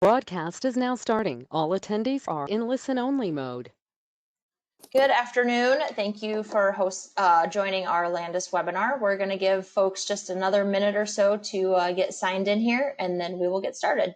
Broadcast is now starting. All attendees are in listen-only mode. Good afternoon. Thank you for joining our Landus webinar. We're going to give folks just another minute or so to get signed in here, and then we will get started.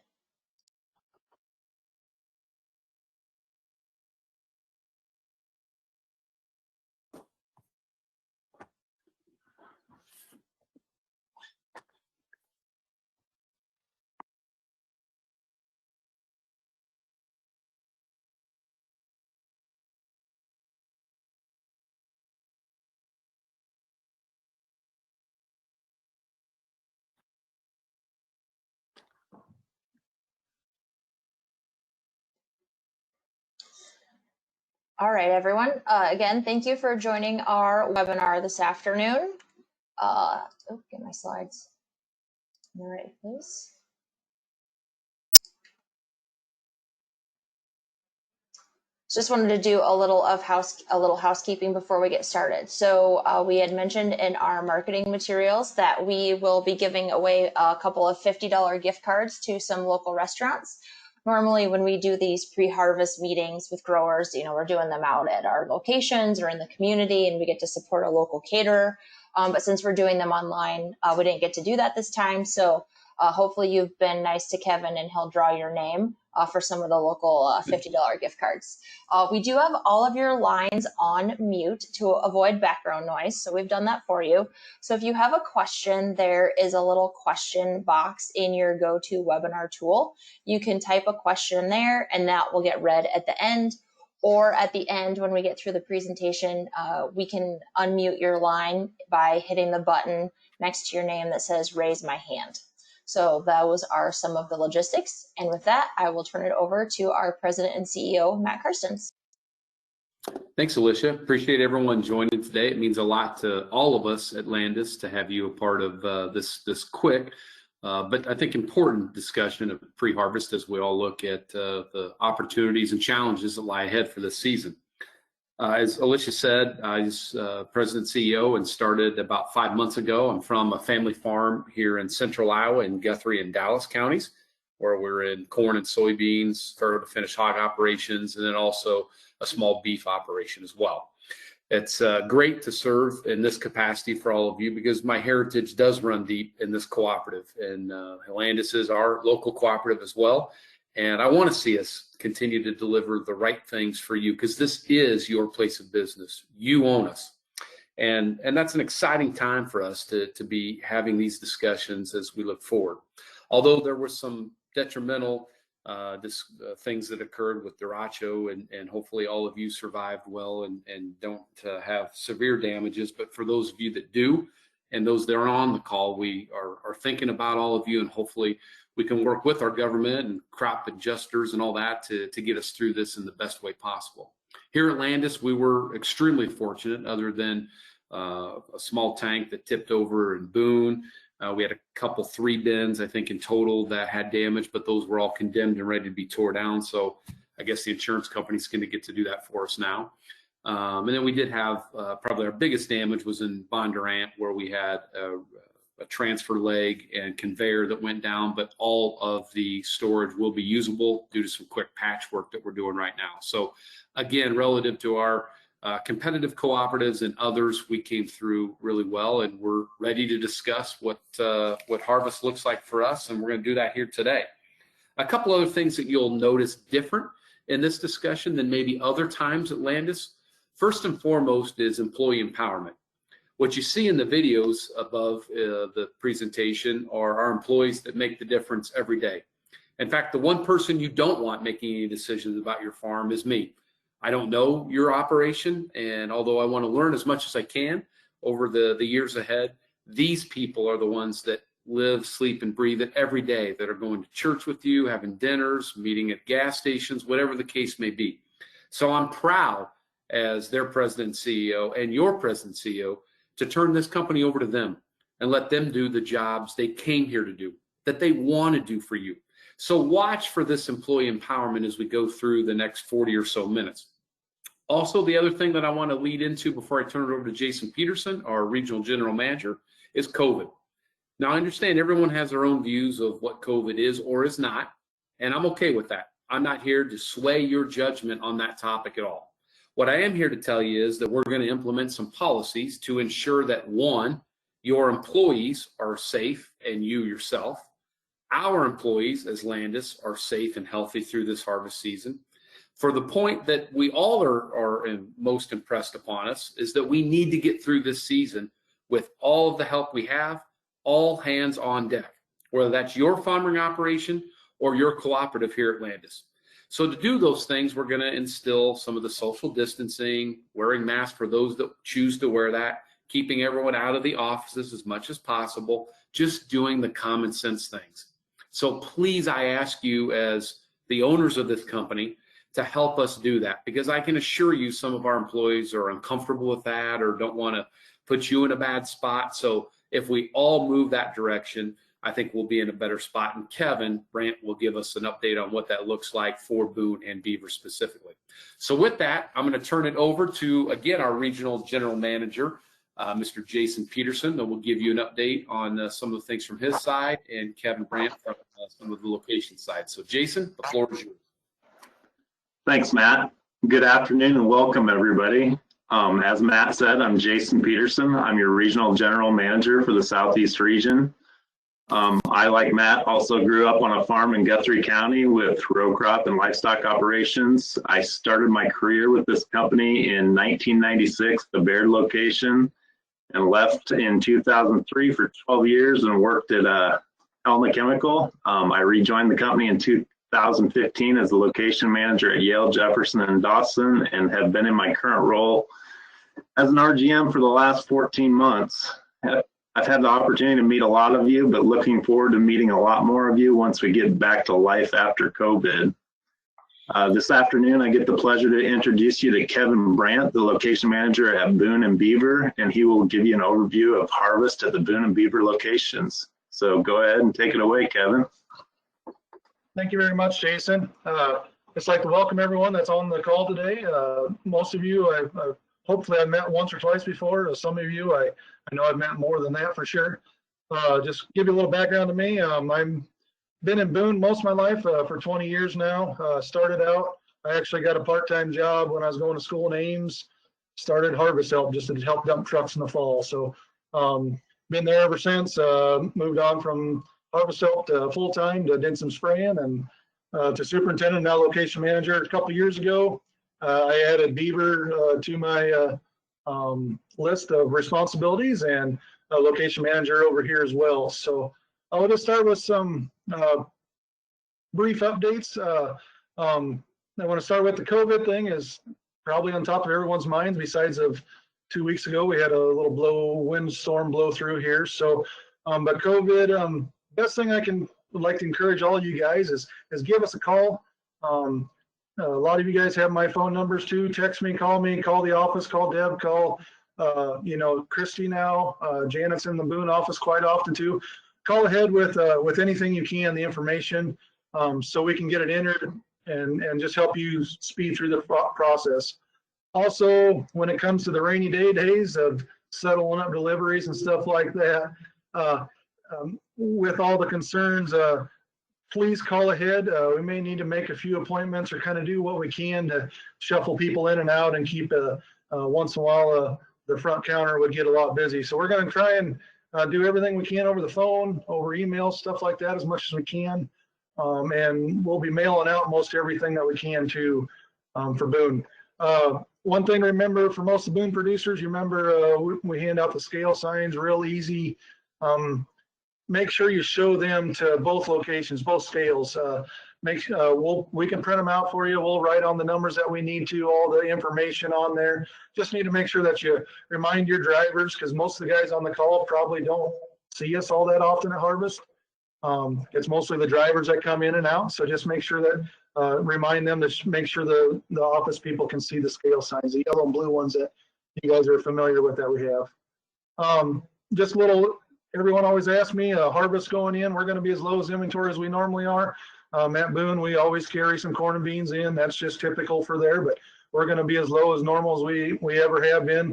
All right, everyone. Again, thank you for joining our webinar this afternoon. Get my slides in the right place. Just wanted to do a little housekeeping before we get started. So we had mentioned in our marketing materials that we will be giving away a couple of $50 gift cards to some local restaurants. Normally, when we do these pre-harvest meetings with growers, we're doing them out at our locations or in the community, and we get to support a local caterer. But since we're doing them online, we didn't get to do that this time. So hopefully you've been nice to Kevin and he'll draw your name for some of the local $50 gift cards. We do have all of your lines on mute to avoid background noise, so we've done that for you. So if you have a question, there is a little question box in your GoToWebinar tool. You can type a question there, and that will get read at the end. Or at the end, when we get through the presentation, we can unmute your line by hitting the button next to your name that says raise my hand. So those are some of the logistics. And with that, I will turn it over to our President and CEO, Matt Karstens. Thanks, Alicia. Appreciate everyone joining today. It means a lot to all of us at Landus to have you a part of this quick, but I think important discussion of pre-harvest as we all look at the opportunities and challenges that lie ahead for this season. As Alicia said, I was President CEO and started about 5 months ago. I'm from a family farm here in central Iowa in Guthrie and Dallas counties, where we're in corn and soybeans, start to finish hog operations, and then also a small beef operation as well. It's great to serve in this capacity for all of you because my heritage does run deep in this cooperative, and Landus is our local cooperative as well. And I want to see us continue to deliver the right things for you because this is your place of business. You own us. And that's an exciting time for us to be having these discussions as we look forward. Although there were some detrimental things that occurred with derecho, and hopefully all of you survived well and don't have severe damages. But for those of you that do, and those that are on the call, we are thinking about all of you, and hopefully we can work with our government and crop adjusters and all that to get us through this in the best way possible. Here at Landus, we were extremely fortunate, other than a small tank that tipped over in Boone. We had a couple 3 bins, I think, in total that had damage, but those were all condemned and ready to be tore down. So I guess the insurance company's going to get to do that for us now. And then we did have probably our biggest damage was in Bondurant, where we had a transfer leg and conveyor that went down, but all of the storage will be usable due to some quick patchwork that we're doing right now. So again, relative to our competitive cooperatives and others, we came through really well, and we're ready to discuss what harvest looks like for us, and we're going to do that here today. A couple other things that you'll notice different in this discussion than maybe other times at Landus. First and foremost is employee empowerment. What you see in the videos above the presentation are our employees that make the difference every day. In fact, the one person you don't want making any decisions about your farm is me. I don't know your operation, and although I want to learn as much as I can over the years ahead, these people are the ones that live, sleep, and breathe it every day, that are going to church with you, having dinners, meeting at gas stations, whatever the case may be. So I'm proud as their president and CEO and your president and CEO to turn this company over to them and let them do the jobs they came here to do, that they want to do for you. So watch for this employee empowerment as we go through the next 40 or so minutes. Also, the other thing that I want to lead into before I turn it over to Jason Peterson, our regional general manager, is COVID. Now, I understand everyone has their own views of what COVID is or is not, And I'm okay with that. I'm not here to sway your judgment on that topic at all. What I am here to tell you is that we're going to implement some policies to ensure that, one, your employees are safe and you yourself, our employees as Landus are safe and healthy through this harvest season. For the point that we all are most impressed upon us is that we need to get through this season with all of the help we have, all hands on deck, whether that's your farming operation or your cooperative here at Landus. So to do those things, we're going to instill some of the social distancing, wearing masks for those that choose to wear that, keeping everyone out of the offices as much as possible, just doing the common sense things. So please, I ask you as the owners of this company to help us do that, because I can assure you some of our employees are uncomfortable with that or don't want to put you in a bad spot. So if we all move that direction, I think we'll be in a better spot. And Kevin Brandt will give us an update on what that looks like for Boone and Beaver specifically. So with that, I'm going to turn it over to, again, our regional general manager, Mr. Jason Peterson, that will give you an update on some of the things from his side, and Kevin Brandt from some of the location side. So Jason, the floor is yours. Thanks, Matt. Good afternoon and welcome, everybody. As Matt said, I'm Jason Peterson. I'm your regional general manager for the Southeast region. I, like Matt, also grew up on a farm in Guthrie County with row crop and livestock operations. I started my career with this company in 1996, the Baird location, and left in 2003 for 12 years and worked at Helena Chemical. I rejoined the company in 2015 as the location manager at Yale, Jefferson, and Dawson, and have been in my current role as an RGM for the last 14 months. I've had the opportunity to meet a lot of you, but looking forward to meeting a lot more of you once we get back to life after COVID. This afternoon, I get the pleasure to introduce you to Kevin Brandt, the location manager at Boone and Beaver, and he will give you an overview of harvest at the Boone and Beaver locations. So go ahead and take it away, Kevin. Thank you very much, Jason. I'd like to welcome everyone that's on the call today. Most of you, hopefully I've met once or twice before. Some of you, I know I've met more than that for sure. Just give you a little background to me. I've been in Boone most of my life for 20 years now. Started out, I actually got a part-time job when I was going to school in Ames. Started harvest help just to help dump trucks in the fall. So been there ever since. Moved on from harvest help to full-time, to did some spraying, and to superintendent, now location manager. A couple of years ago, I added Beaver to my list of responsibilities, and location manager over here as well. So I'll just start with some brief updates. I want to start with the COVID thing is probably on top of everyone's minds. Besides of 2 weeks ago, we had a little windstorm blow through here. So, but COVID, best thing would like to encourage all you guys is give us a call. A lot of you guys have my phone numbers too. Text me, call the office, call Deb, call Christy now. Janet's in the Boone office quite often too. Call ahead with anything you can, the information, so we can get it entered and just help you speed through the process. Also, when it comes to the rainy days of settling up deliveries and stuff like that, with all the concerns, please call ahead. We may need to make a few appointments or kind of do what we can to shuffle people in and out and keep once in a while the front counter would get a lot busy. So we're going to try and do everything we can over the phone, over email, stuff like that as much as we can. And we'll be mailing out most everything that we can too for Boone. One thing to remember for most of the Boone producers, you remember we hand out the scale signs real easy. Make sure you show them to both locations, both scales. We can print them out for you. We'll write on the numbers that we need to, all the information on there. Just need to make sure that you remind your drivers, because most of the guys on the call probably don't see us all that often at harvest. It's mostly the drivers that come in and out. So just make sure that remind them to make sure the office people can see the scale signs, the yellow and blue ones that you guys are familiar with that we have. Just a little. Everyone always asks me, harvest going in, we're going to be as low as inventory as we normally are. At Boone, we always carry some corn and beans in. That's just typical for there, but we're going to be as low as normal as we ever have been.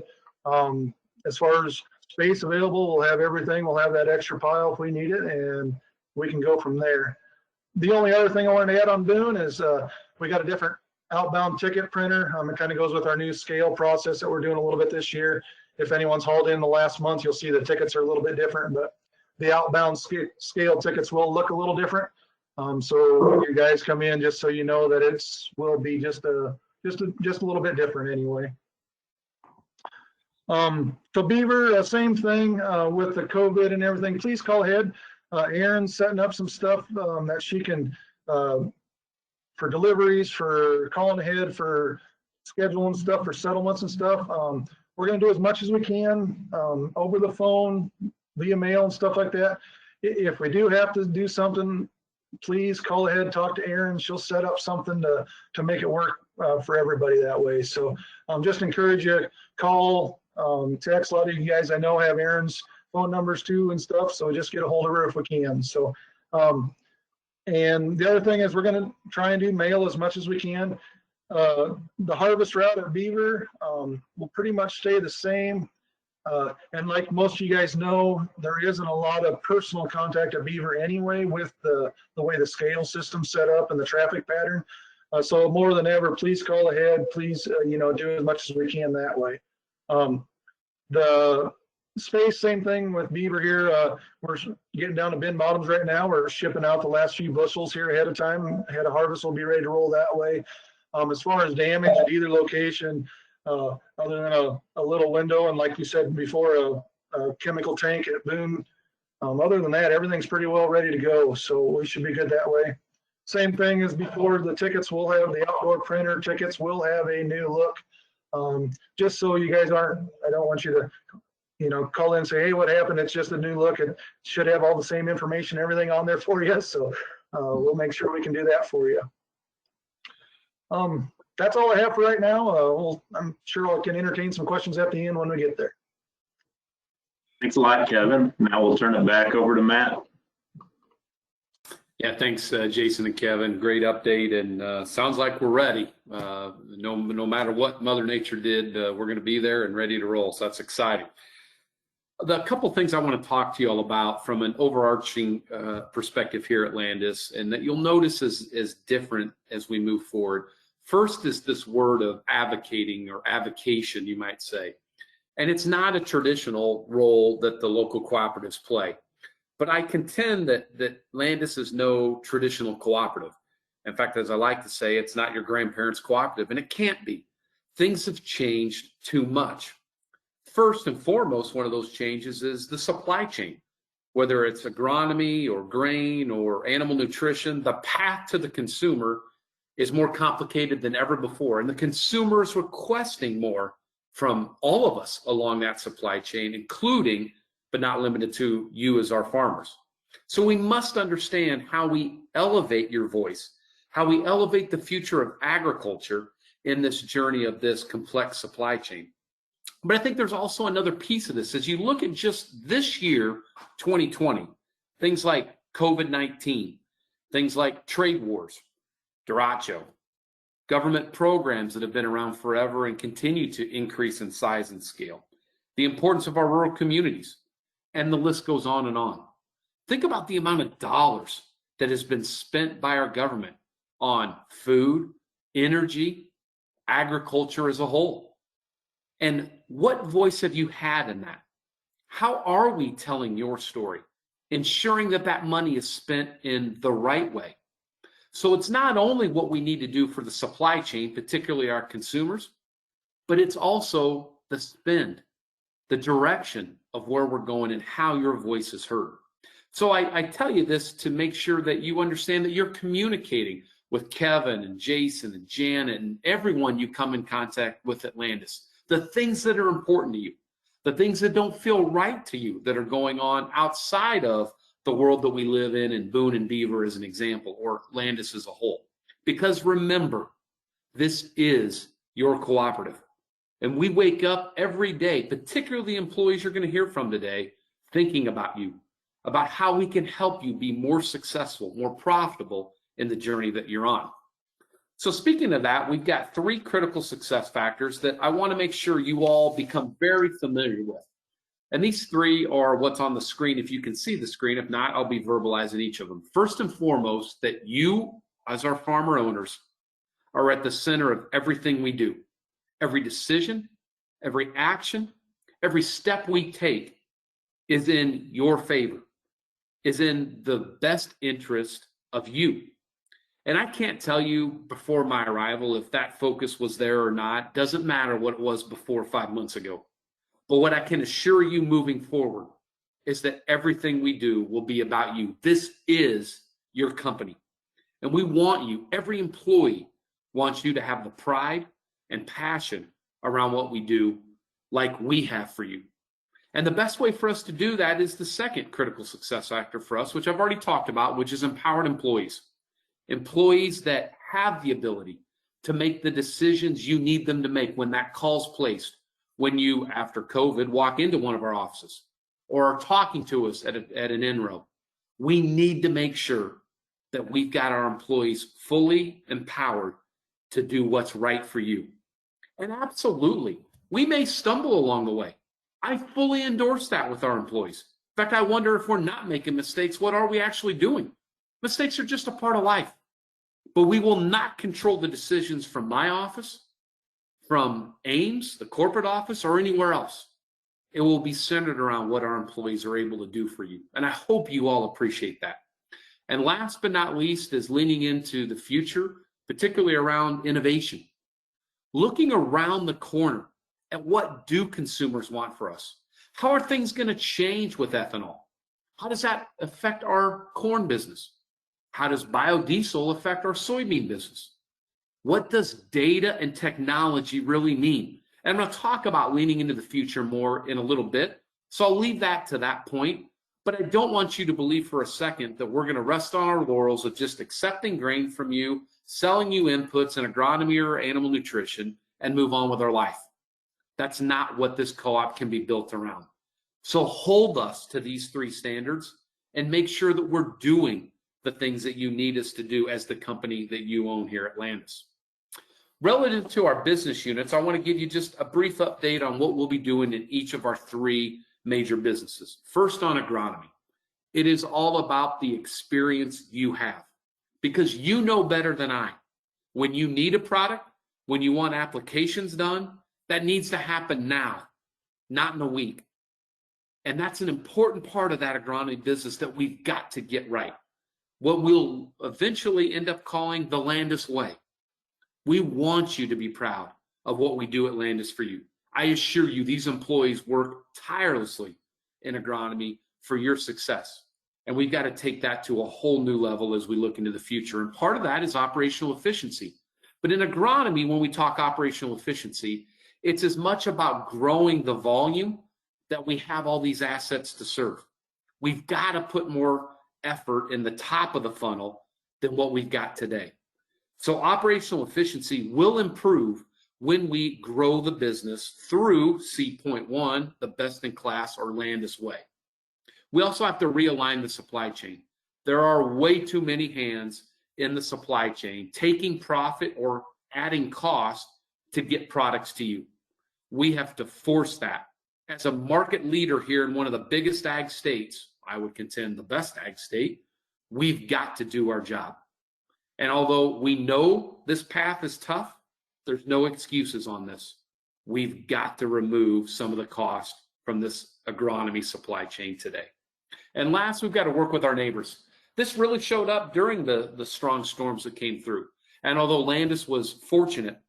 As far as space available, we'll have everything. We'll have that extra pile if we need it, and we can go from there. The only other thing I wanted to add on Boone is we got a different outbound ticket printer. It kind of goes with our new scale process that we're doing a little bit this year. If anyone's hauled in the last month, you'll see the tickets are a little bit different, but the outbound scale tickets will look a little different. So when you guys come in, just so you know that will be just a little bit different anyway. So Beaver, same thing with the COVID and everything. Please call ahead. Erin's setting up some stuff that she can for deliveries, for calling ahead, for scheduling stuff, for settlements and stuff. We're going to do as much as we can over the phone, via mail and stuff like that. If we do have to do something, please call ahead, talk to Erin. She'll set up something to make it work for everybody that way. So just encourage you, call, text. A lot of you guys I know have Erin's phone numbers too and stuff, so just get a hold of her if we can. So and the other thing is we're going to try and do mail as much as we can. The harvest route at Beaver will pretty much stay the same. And like most of you guys know, there isn't a lot of personal contact at Beaver anyway with the way the scale system's set up and the traffic pattern. So more than ever, please call ahead. Please, do as much as we can that way. The space, same thing with Beaver here. We're getting down to bin bottoms right now. We're shipping out the last few bushels here ahead of time. Ahead of harvest, we'll be ready to roll that way. As far as damage at either location, other than a little window and like you said before, a chemical tank at Boone, other than that, everything's pretty well ready to go. So we should be good that way. Same thing as before, the tickets will have the outdoor printer tickets will have a new look. Just so you guys I don't want you to, call in and say, hey, what happened? It's just a new look. It should have all the same information, everything on there for you. So we'll make sure we can do that for you. That's all I have for right now. I'm sure I can entertain some questions at the end when we get there. Thanks a lot, Kevin. Now we'll turn it back over to Matt. Yeah, thanks, Jason and Kevin. Great update, and sounds like we're ready. No matter what Mother Nature did, we're going to be there and ready to roll. So that's exciting. The couple things I want to talk to you all about from an overarching perspective here at Landus, and that you'll notice is different as we move forward. First is this word of advocating or avocation, you might say. And it's not a traditional role that the local cooperatives play. But I contend that Landus is no traditional cooperative. In fact, as I like to say, it's not your grandparents' cooperative, and it can't be. Things have changed too much. First and foremost, one of those changes is the supply chain. Whether it's agronomy or grain or animal nutrition, the path to the consumer is more complicated than ever before. And the consumer is requesting more from all of us along that supply chain, including, but not limited to, you as our farmers. So we must understand how we elevate your voice, how we elevate the future of agriculture in this journey of this complex supply chain. But I think there's also another piece of this. As you look at just this year, 2020, things like COVID-19, things like trade wars, derecho, government programs that have been around forever and continue to increase in size and scale, the importance of our rural communities, and the list goes on and on. Think about the amount of dollars that has been spent by our government on food, energy, agriculture as a whole. And what voice have you had in that? How are we telling your story, ensuring that that money is spent in the right way? So it's not only what we need to do for the supply chain, particularly our consumers, but it's also the spend, the direction of where we're going and how your voice is heard. So I tell you this to make sure that you understand that you're communicating with Kevin and Jason and Janet and everyone you come in contact with at Landus. The things that are important to you, the things that don't feel right to you that are going on outside of the world that we live in Boone and Beaver as an example, or Landus as a whole. Because remember, this is your cooperative. And we wake up every day, particularly the employees you're going to hear from today, thinking about you, about how we can help you be more successful, more profitable in the journey that you're on. So speaking of that, we've got 3 critical success factors that I want to make sure you all become very familiar with. And these three are what's on the screen, if you can see the screen. If not, I'll be verbalizing each of them. First and foremost, that you, as our farmer owners, are at the center of everything we do. Every decision, every action, every step we take is in your favor, is in the best interest of you. And I can't tell you before my arrival if that focus was there or not. Doesn't matter what it was before 5 months ago. But what I can assure you moving forward is that everything we do will be about you. This is your company. And we want you, every employee wants you to have the pride and passion around what we do like we have for you. And the best way for us to do that is the second critical success factor for us, which I've already talked about, which is empowered employees. Employees that have the ability to make the decisions you need them to make when that call's placed. When you, after COVID, walk into one of our offices or are talking to us at an in-row, we need to make sure that we've got our employees fully empowered to do what's right for you. And absolutely, we may stumble along the way. I fully endorse that with our employees. In fact, I wonder if we're not making mistakes, what are we actually doing? Mistakes are just a part of life. But we will not control the decisions from my office, from Ames, the corporate office, or anywhere else. It will be centered around what our employees are able to do for you. And I hope you all appreciate that. And last but not least is leaning into the future, particularly around innovation. Looking around the corner at what do consumers want for us? How are things going to change with ethanol? How does that affect our corn business? How does biodiesel affect our soybean business? What does data and technology really mean? And I'm going to talk about leaning into the future more in a little bit. So I'll leave that to that point. But I don't want you to believe for a second that we're going to rest on our laurels of just accepting grain from you, selling you inputs in agronomy or animal nutrition, and move on with our life. That's not what this co-op can be built around. So hold us to these three standards and make sure that we're doing the things that you need us to do as the company that you own here at Landus. Relative to our business units, I want to give you just a brief update on what we'll be doing in each of our three major businesses. First, on agronomy. It is all about the experience you have, because you know better than I. When you need a product, when you want applications done, that needs to happen now, not in a week. And that's an important part of that agronomy business that we've got to get right. What we'll eventually end up calling the Landus way. We want you to be proud of what we do at Landus for you. I assure you, these employees work tirelessly in agronomy for your success. And we've got to take that to a whole new level as we look into the future. And part of that is operational efficiency. But in agronomy, when we talk operational efficiency, it's as much about growing the volume that we have all these assets to serve. We've got to put more effort in the top of the funnel than what we've got today. So operational efficiency will improve when we grow the business through C.1, the best in class or Landus way. We also have to realign the supply chain. There are way too many hands in the supply chain taking profit or adding cost to get products to you. We have to force that. As a market leader here in one of the biggest ag states, I would contend the best ag state, we've got to do our job. And although we know this path is tough, there's no excuses on this. We've got to remove some of the cost from this agronomy supply chain today. And last, we've got to work with our neighbors. This really showed up during the strong storms that came through. And although Landus was fortunate,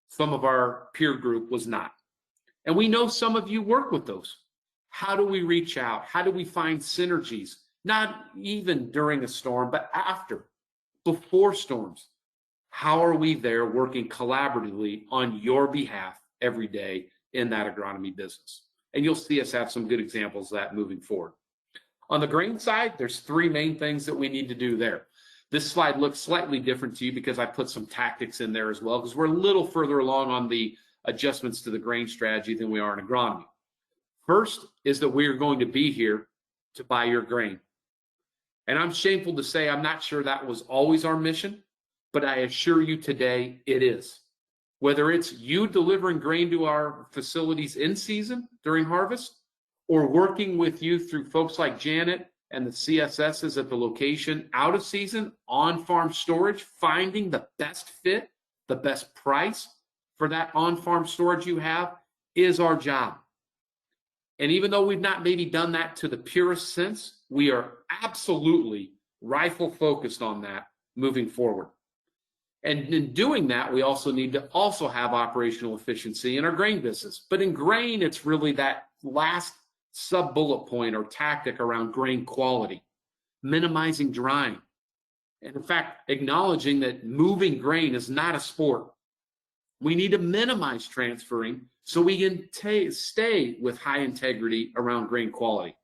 some of our peer group was not. And we know some of you work with those. How do we reach out? How do we find synergies? Not even during a storm, but after, before storms. How are we there working collaboratively on your behalf every day in that agronomy business? And you'll see us have some good examples of that moving forward. On the grain side, there's three main things that we need to do there. This slide looks slightly different to you because I put some tactics in there as well, because we're a little further along on the adjustments to the grain strategy than we are in agronomy. First is that we are going to be here to buy your grain. And I'm shameful to say I'm not sure that was always our mission, but I assure you today it is. Whether it's you delivering grain to our facilities in season during harvest, or working with you through folks like Janet and the CSSs at the location, out of season, on-farm storage, finding the best fit, the best price for that on-farm storage you have is our job. And even though we've not maybe done that to the purest sense, we are absolutely rifle focused on that moving forward. And in doing that, we also need to also have operational efficiency in our grain business. But in grain, it's really that last sub-bullet point or tactic around grain quality, minimizing drying. And in fact, acknowledging that moving grain is not a sport. We need to minimize transferring so we can stay with high integrity around grain quality.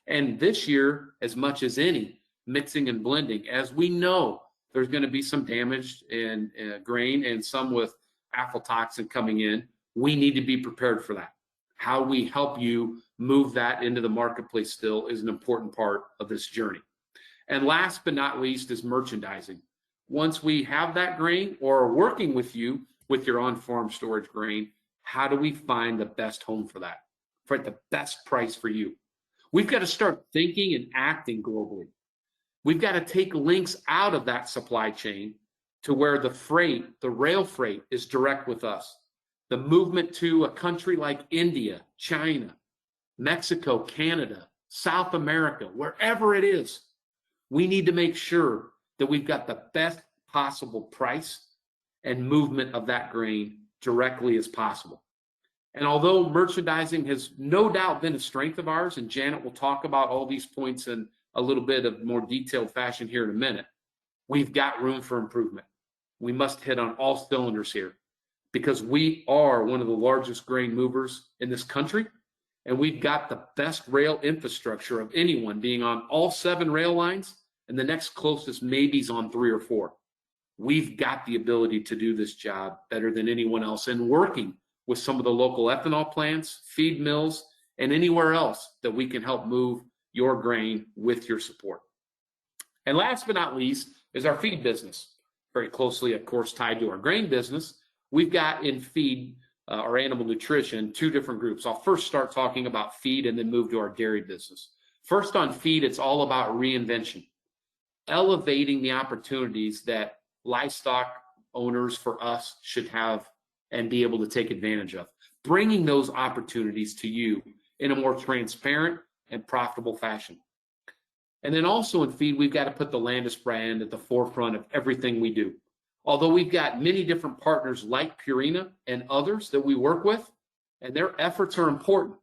And this year, as much as any, mixing and blending, as we know, there's going to be some damage in grain and some with aflatoxin coming in. We need to be prepared for that. How we help you move that into the marketplace still is an important part of this journey. And last but not least is merchandising. Once we have that grain or are working with you with your on-farm storage grain, how do we find the best home for that, for the best price for you? We've got to start thinking and acting globally. We've got to take links out of that supply chain to where the freight, the rail freight, is direct with us. The movement to a country like India, China, Mexico, Canada, South America, wherever it is, we need to make sure that we've got the best possible price and movement of that grain directly as possible. And although merchandising has no doubt been a strength of ours, and Janet will talk about all these points in a little bit of more detailed fashion here in a minute, we've got room for improvement. We must hit on all cylinders here because we are one of the largest grain movers in this country, and we've got the best rail infrastructure of anyone, being on all 7 rail lines, and the next closest maybe is on 3 or 4. We've got the ability to do this job better than anyone else, and working with some of the local ethanol plants, feed mills, and anywhere else that we can help move your grain with your support. And last but not least is our feed business. Very closely, of course, tied to our grain business. We've got in feed or animal nutrition 2 different groups. I'll first start talking about feed and then move to our dairy business. First on feed, it's all about reinvention, elevating the opportunities that livestock owners for us should have and be able to take advantage of, bringing those opportunities to you in a more transparent and profitable fashion. And then also in feed, we've got to put the Landus brand at the forefront of everything we do. Although we've got many different partners like Purina and others that we work with, and their efforts are important.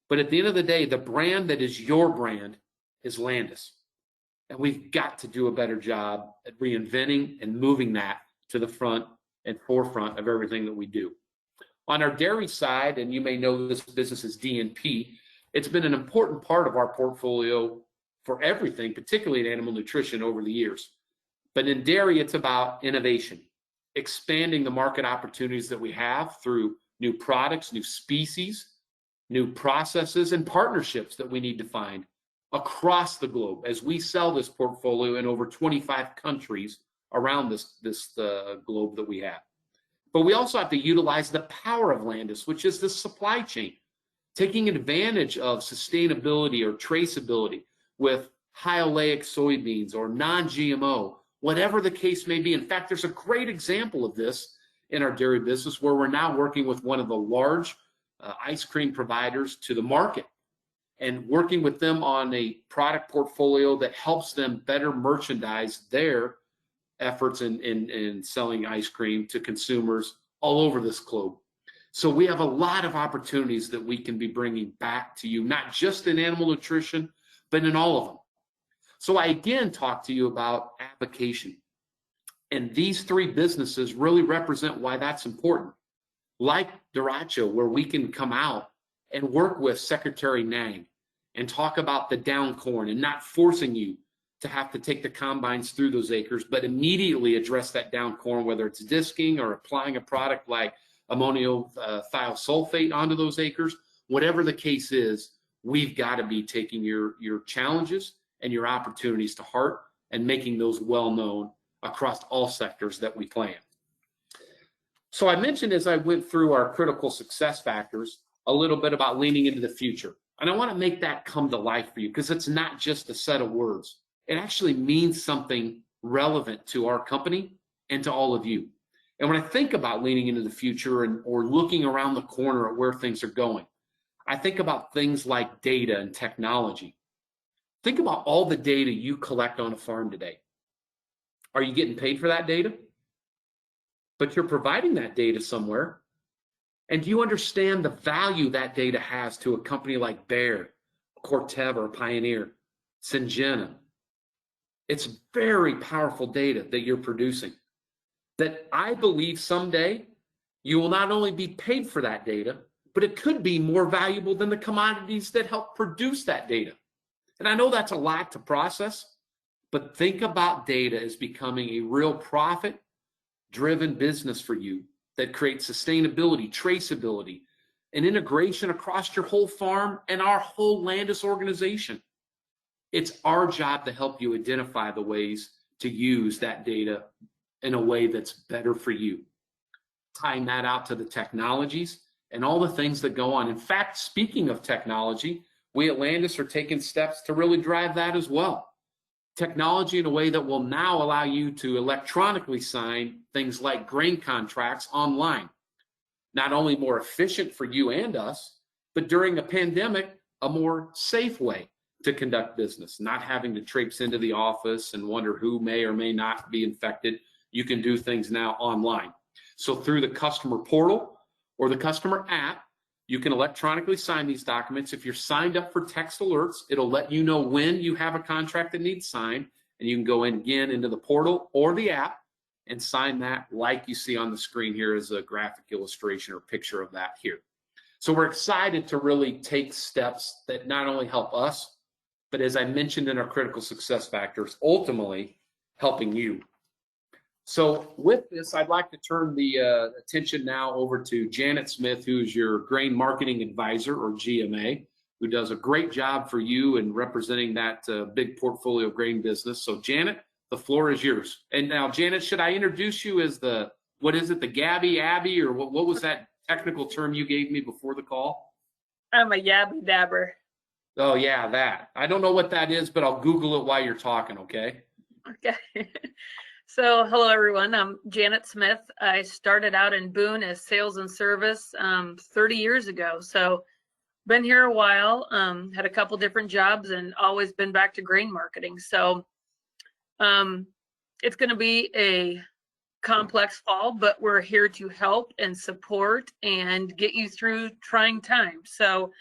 But at the end of the day, the brand that is your brand is Landus. And we've got to do a better job at reinventing and moving that to the front and forefront of everything that we do. On our dairy side, and you may know this business as D&P, it's been an important part of our portfolio for everything, particularly in animal nutrition over the years. But in dairy, it's about innovation, expanding the market opportunities that we have through new products, new species, new processes, and partnerships that we need to find across the globe as we sell this portfolio in over 25 countries around this globe that we have. But we also have to utilize the power of Landus, which is the supply chain, taking advantage of sustainability or traceability with high oleic soybeans or non-GMO, whatever the case may be. In fact, there's a great example of this in our dairy business where we're now working with one of the large ice cream providers to the market and working with them on a product portfolio that helps them better merchandise their efforts in selling ice cream to consumers all over this globe. So we have a lot of opportunities that we can be bringing back to you, not just in animal nutrition, but in all of them. So I again talk to you about avocation. And these 3 businesses really represent why that's important. Like Derecho, where we can come out and work with Secretary Nang and talk about the down corn and not forcing you to have to take the combines through those acres, but immediately address that down corn, whether it's disking or applying a product like ammonium thiosulfate onto those acres. Whatever the case is, we've got to be taking your challenges and your opportunities to heart and making those well known across all sectors that we play in. So I mentioned as I went through our critical success factors a little bit about leaning into the future. And I want to make that come to life for you because it's not just a set of words. It actually means something relevant to our company and to all of you. And when I think about leaning into the future or looking around the corner at where things are going, I think about things like data and technology. Think about all the data you collect on a farm today. Are you getting paid for that data? But you're providing that data somewhere. And do you understand the value that data has to a company like Bayer, Cooperative, or Pioneer, Syngenta? It's very powerful data that you're producing that I believe someday you will not only be paid for that data, but it could be more valuable than the commodities that help produce that data. And I know that's a lot to process, but think about data as becoming a real profit-driven business for you that creates sustainability, traceability, and integration across your whole farm and our whole Landus organization. It's our job to help you identify the ways to use that data in a way that's better for you, tying that out to the technologies and all the things that go on. In fact, speaking of technology, we at Landus are taking steps to really drive that as well. Technology in a way that will now allow you to electronically sign things like grain contracts online. Not only more efficient for you and us, but during a pandemic, a more safe way to conduct business, not having to traipse into the office and wonder who may or may not be infected. You can do things now online. So through the customer portal or the customer app, you can electronically sign these documents. If you're signed up for text alerts, it'll let you know when you have a contract that needs signed, and you can go in again into the portal or the app and sign that like you see on the screen here as a graphic illustration or picture of that here. So we're excited to really take steps that not only help us, but as I mentioned in our critical success factors, ultimately helping you. So with this, I'd like to turn the attention now over to Janet Smith, who's your grain marketing advisor, or GMA, who does a great job for you in representing that big portfolio grain business. So Janet, the floor is yours. And now, Janet, should I introduce you as the, what is it, the Gabby Abby, or what was that technical term you gave me before the call? I'm a yabby dabber. Oh yeah, that. I don't know what that is, but I'll Google it while you're talking, okay? Okay. So hello, everyone. I'm Janet Smith. I started out in Boone as sales and service 30 years ago. So been here a while, had a couple different jobs and always been back to grain marketing. So it's going to be a complex fall, but we're here to help and support and get you through trying times. So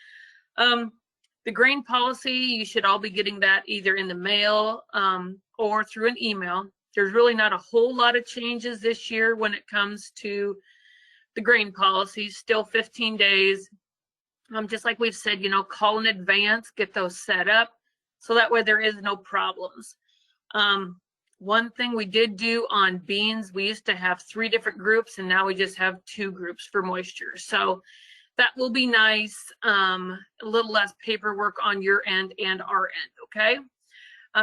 the grain policy, you should all be getting that either in the mail or through an email. There's really not a whole lot of changes this year when it comes to the grain policy, still 15 days. Just like we've said, you know, call in advance, get those set up so that way there is no problems. One thing we did do on beans, we used to have 3 different groups and now we just have 2 groups for moisture. So that will be nice, a little less paperwork on your end and our end, okay?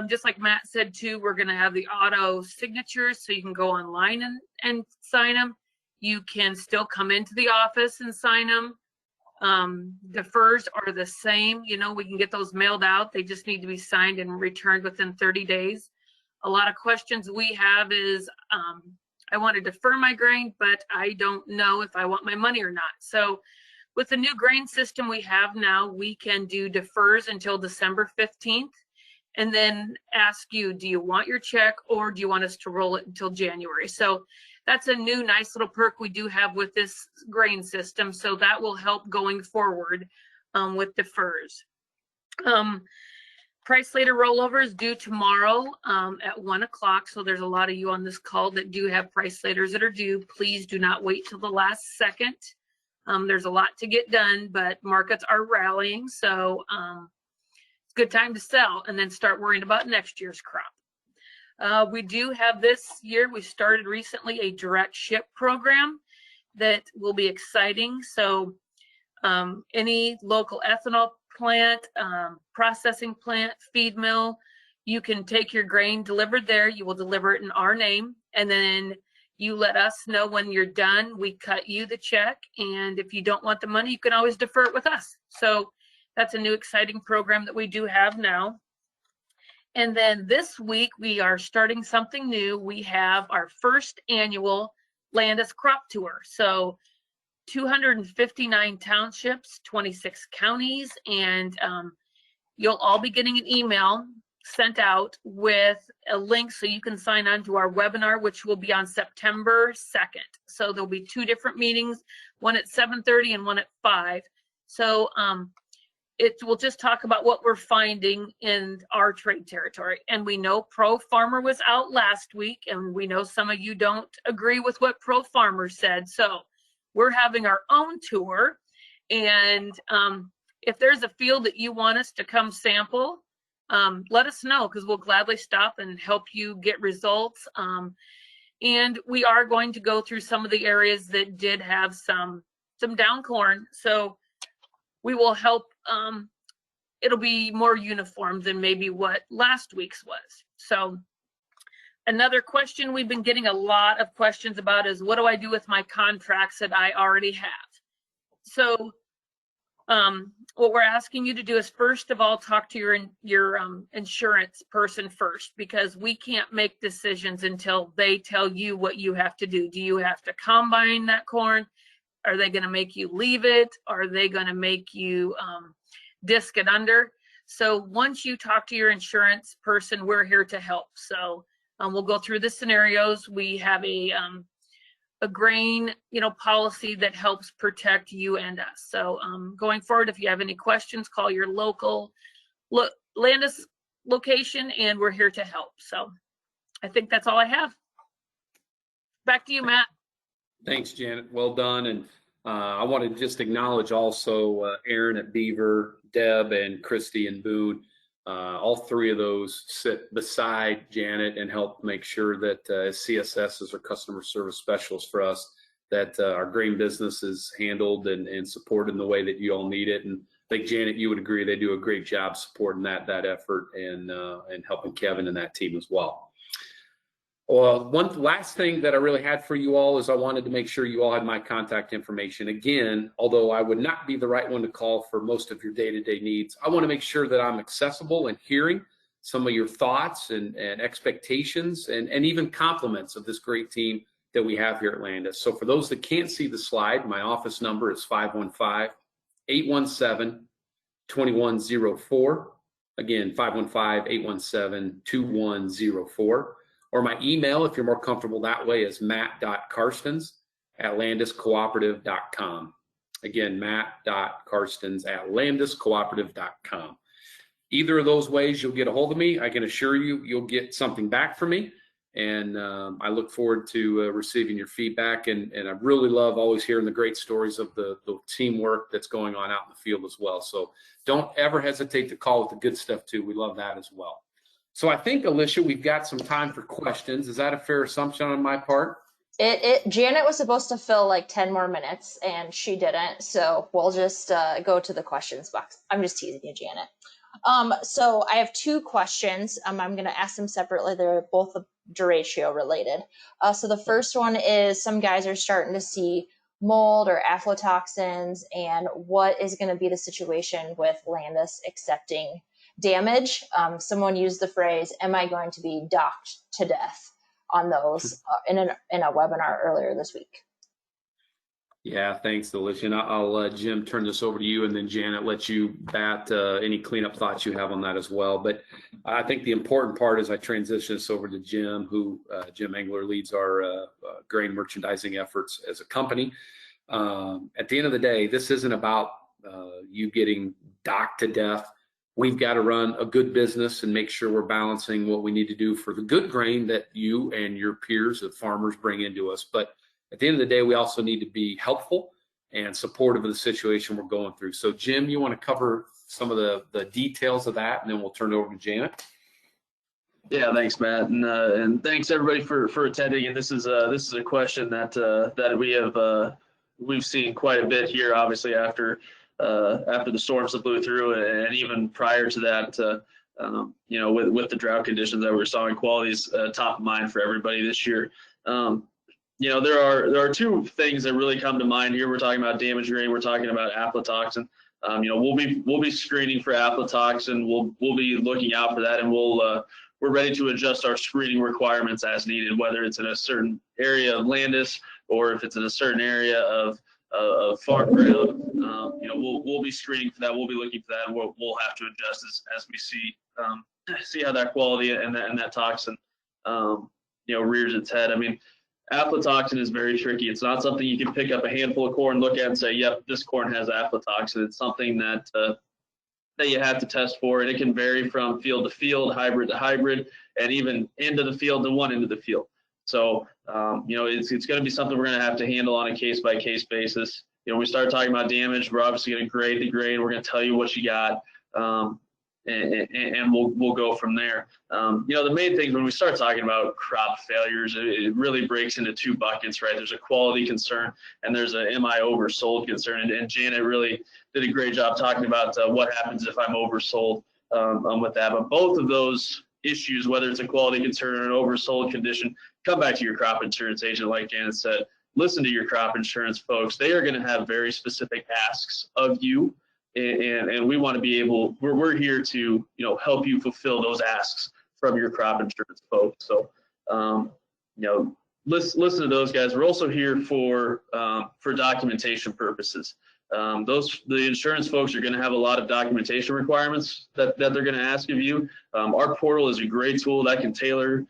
Just like Matt said too, we're gonna have the auto signatures so you can go online and sign them. You can still come into the office and sign them. Defers are the same, you know, we can get those mailed out. They just need to be signed and returned within 30 days. A lot of questions we have is, I want to defer my grain, but I don't know if I want my money or not. So with the new grain system we have now, we can do defers until December 15th. And then ask you, do you want your check or do you want us to roll it until January? So that's a new nice little perk we do have with this grain system. So that will help going forward with defers. Price later rollover is due tomorrow at 1 o'clock. So there's a lot of you on this call that do have price laters that are due. Please do not wait till the last second. There's a lot to get done, but markets are rallying. So good time to sell and then start worrying about next year's crop. We do have this year, we started recently a direct ship program that will be exciting. So any local ethanol plant, processing plant, feed mill, you can take your grain delivered there. You will deliver it in our name. And then you let us know when you're done. We cut you the check. And if you don't want the money, you can always defer it with us. So That's a new exciting program that we do have now. And then this week we are starting something new. We have our first annual Landus crop tour. So 259 townships, 26 counties, and you'll all be getting an email sent out with a link so you can sign on to our webinar, which will be on September 2nd. So there'll be 2 different meetings, one at 7:30 and one at 5. So it will just talk about what we're finding in our trade territory. And we know Pro Farmer was out last week, and we know some of you don't agree with what Pro Farmer said. So we're having our own tour, and if there's a field that you want us to come sample, let us know, because we'll gladly stop and help you get results. And we are going to go through some of the areas that did have some down corn. So we will help. It'll be more uniform than maybe what last week's was. So another question we've been getting a lot of questions about is, what do I do with my contracts that I already have? So what we're asking you to do is, first of all, talk to your insurance person first, because we can't make decisions until they tell you what you have to do. Do you have to combine that corn? Are they going to make you leave it? Are they going to make you disc it under? So once you talk to your insurance person, we're here to help. So we'll go through the scenarios. We have a grain, policy that helps protect you and us. So going forward, if you have any questions, call your local Landus location, and we're here to help. So I think that's all I have. Back to you, Matt. Thanks, Janet. Well done. And I want to just acknowledge also Aaron at Beaver, Deb, and Christy and Boone. All 3 of those sit beside Janet and help make sure that as CSS is our customer service specialist for us, that our grain business is handled and supported in the way that you all need it. And I think, Janet, you would agree they do a great job supporting that effort and helping Kevin and that team as well. Well, one last thing that I really had for you all is I wanted to make sure you all had my contact information. Again, although I would not be the right one to call for most of your day-to-day needs, I want to make sure that I'm accessible and hearing some of your thoughts and expectations and even compliments of this great team that we have here at Landus. So for those that can't see the slide, my office number is 515-817-2104. Again, 515-817-2104. Or my email, if you're more comfortable that way, is matt.karstens@landuscooperative.com. Again, matt.karstens@landuscooperative.com. Either of those ways, you'll get a hold of me. I can assure you, you'll get something back from me. And I look forward to receiving your feedback. And I really love always hearing the great stories of the teamwork that's going on out in the field as well. So don't ever hesitate to call with the good stuff too. We love that as well. So I think, Alicia, we've got some time for questions. Is that a fair assumption on my part? Janet was supposed to fill like 10 more minutes and she didn't. So we'll just go to the questions box. I'm just teasing you, Janet. So I have 2 questions. I'm going to ask them separately. They're both derecho related. So the first one is, some guys are starting to see mold or aflatoxins, and what is going to be the situation with Landus accepting damage? Someone used the phrase, am I going to be docked to death on those in a webinar earlier this week. Yeah, thanks, Alicia. And I'll let Jim turn this over to you, and then Janet, let you bat any cleanup thoughts you have on that as well. But I think the important part is I transition this over to Jim, who Jim Engler leads our grain merchandising efforts as a company. At the end of the day, this isn't about you getting docked to death. We've got to run a good business and make sure we're balancing what we need to do for the good grain that you and your peers of farmers bring into us. But at the end of the day, we also need to be helpful and supportive of the situation we're going through. So Jim, you want to cover some of the details of that, and then we'll turn it over to Janet. Yeah, thanks, Matt, and thanks everybody for attending. And this is a question that we've seen quite a bit here, obviously after the storms that blew through, and even prior to that, with the drought conditions that we're seeing, quality is top of mind for everybody this year. There are 2 things that really come to mind here. We're talking about damaged grain. We're talking about aflatoxin. we'll be screening for aflatoxin. We'll be looking out for that, and we're ready to adjust our screening requirements as needed, whether it's in a certain area of Landus or if it's in a certain area of farm ground. We'll be screening for that. We'll be looking for that, and we'll have to adjust as we see how that quality and that toxin rears its head. I mean, aflatoxin is very tricky. It's not something you can pick up a handful of corn, look at, and say, "Yep, this corn has aflatoxin." It's something that you have to test for, and it can vary from field to field, hybrid to hybrid, and even end of the field to one end of the field. So, it's going to be something we're going to have to handle on a case-by-case basis. When we start talking about damage, we're obviously going to grade the grade. We're going to tell you what you got, and we'll go from there. The main things when we start talking about crop failures, it really breaks into two buckets, right? There's a quality concern and there's a am I oversold concern. And Janet really did a great job talking about what happens if I'm oversold with that. But both of those issues, whether it's a quality concern or an oversold condition, come back to your crop insurance agent. Like Janet said, listen to your crop insurance folks. They are going to have very specific asks of you. And we want to be able, we're here to, help you fulfill those asks from your crop insurance folks. So, listen to those guys. We're also here for documentation purposes. The insurance folks are going to have a lot of documentation requirements that they're going to ask of you. Our portal is a great tool that can tailor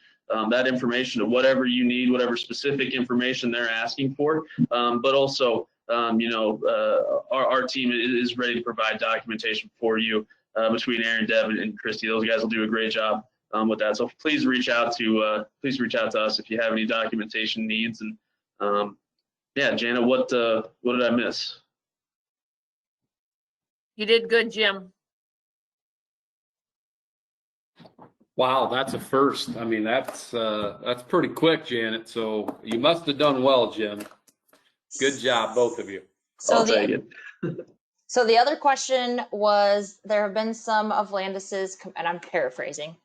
that information to whatever you need, whatever specific information they're asking for, but also our team is ready to provide documentation for you between Aaron, Deb, and Christy. Those guys will do a great job with that. So please reach out to us if you have any documentation needs. And Jana, what did I miss? You did good, Jim. Wow, that's a first. I mean, that's pretty quick, Janet. So you must have done well, Jim. Good job, both of you. So the other question was, there have been some of Landus's, and I'm paraphrasing,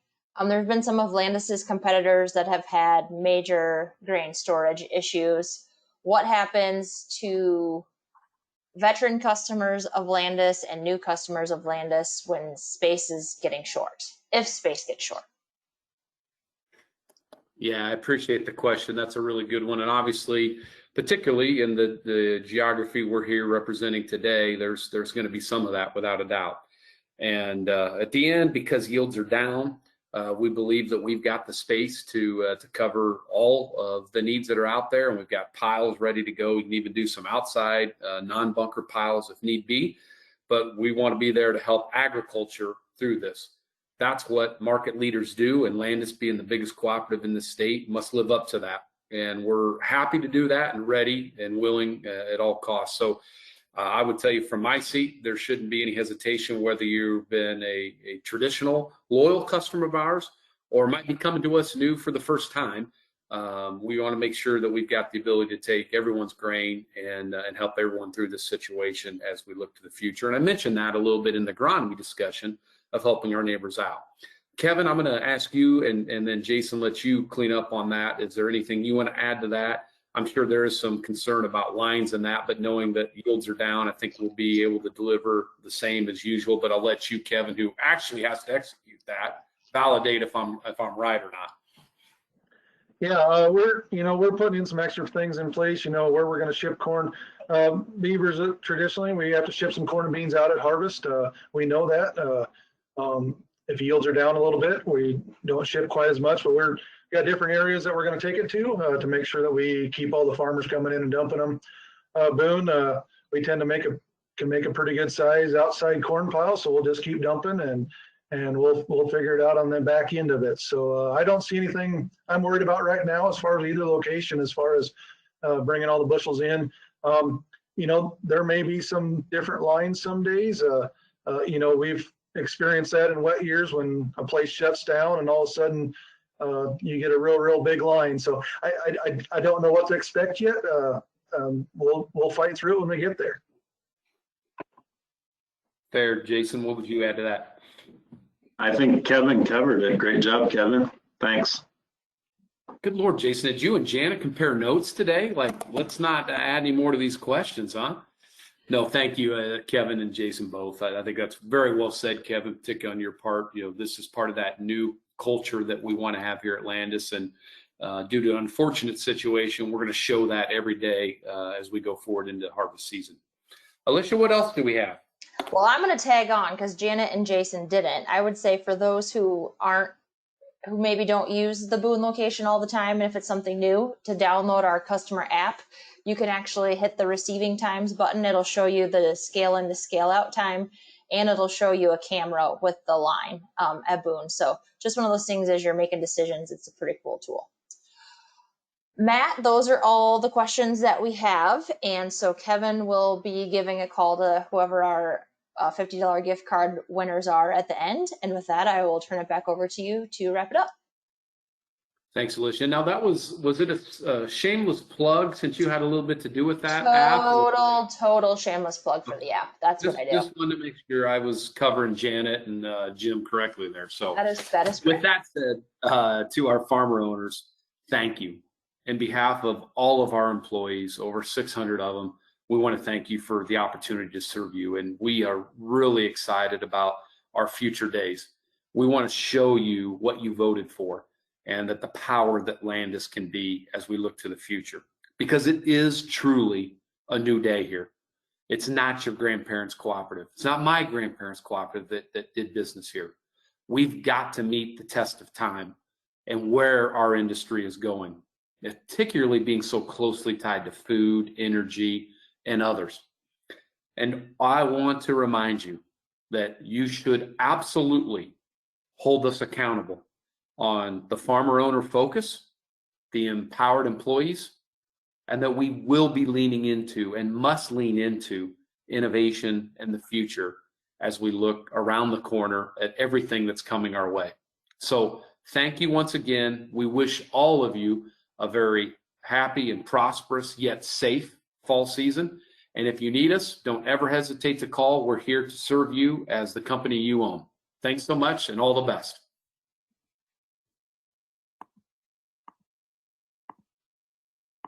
there have been some of Landus's competitors that have had major grain storage issues. What happens to veteran customers of Landus and new customers of Landus when space is getting short, if space gets short? Yeah, I appreciate the question. That's a really good one. And obviously, particularly in the geography we're here representing today, there's going to be some of that without a doubt. And at the end, because yields are down, we believe that we've got the space to cover all of the needs that are out there, and we've got piles ready to go. We can even do some outside non-bunker piles if need be, but we want to be there to help agriculture through this. That's what market leaders do, and Landus, being the biggest cooperative in the state, must live up to that. And we're happy to do that and ready and willing at all costs. So I would tell you from my seat, there shouldn't be any hesitation whether you've been a traditional loyal customer of ours or might be coming to us new for the first time. We want to make sure that we've got the ability to take everyone's grain and help everyone through this situation as we look to the future. And I mentioned that a little bit in the agronomy discussion of helping our neighbors out. Kevin, I'm going to ask you, and then Jason, let you clean up on that. Is there anything you want to add to that? I'm sure there is some concern about lines and that, but knowing that yields are down, I think we'll be able to deliver the same as usual. But I'll let you, Kevin, who actually has to execute that, validate if I'm right or not. Yeah, we're putting in some extra things in place, where we're going to ship corn. Beavers, traditionally, we have to ship some corn and beans out at harvest. We know that. If yields are down a little bit, we don't ship quite as much, but we've got different areas that we're going to take it to make sure that we keep all the farmers coming in and dumping them. Boone, we tend to can make a pretty good size outside corn pile, so we'll just keep dumping and we'll figure it out on the back end of it. So I don't see anything I'm worried about right now as far as either location, as far as bringing all the bushels in. There may be some different lines some days. We've experienced that in wet years when a place shuts down and all of a sudden you get a real big line. So I don't know what to expect yet. We'll fight through it when we get there. Fair. Jason, what would you add to that? I think Kevin covered it. Great job, Kevin. Thanks. Good Lord, Jason, did you and Janet compare notes today? Like, let's not add any more to these questions, huh? No, thank you, Kevin and Jason both. I think that's very well said, Kevin, particularly on your part. This is part of that new culture that we want to have here at Landus, and due to an unfortunate situation, we're going to show that every day as we go forward into harvest season. Alicia, what else do we have? Well, I'm going to tag on because Janet and Jason didn't. I would say for those who maybe don't use the Boone location all the time, and if it's something new, to download our customer app. You can actually hit the receiving times button. It'll show you the scale in, the scale out time, and it'll show you a camera with the line at Boone. So just one of those things as you're making decisions, it's a pretty cool tool. Matt, those are all the questions that we have. And so Kevin will be giving a call to whoever our $50 gift card winners are at the end. And with that, I will turn it back over to you to wrap it up. Thanks, Alicia. Now that was it a shameless plug since you had a little bit to do with that Total shameless plug for the app. That's what I do. Just wanted to make sure I was covering Janet and Jim correctly there. So that is correct. With that said, to our farmer owners, thank you. In behalf of all of our employees, over 600 of them, we want to thank you for the opportunity to serve you. And we are really excited about our future days. We want to show you what you voted for, and that the power that Landus can be as we look to the future. Because it is truly a new day here. It's not your grandparents' cooperative. It's not my grandparents' cooperative that did business here. We've got to meet the test of time and where our industry is going, particularly being so closely tied to food, energy, and others. And I want to remind you that you should absolutely hold us accountable on the farmer owner focus, the empowered employees, and that we will be leaning into and must lean into innovation in the future as we look around the corner at everything that's coming our way. So thank you once again. We wish all of you a very happy and prosperous yet safe fall season. And if you need us, don't ever hesitate to call. We're here to serve you as the company you own. Thanks so much and all the best.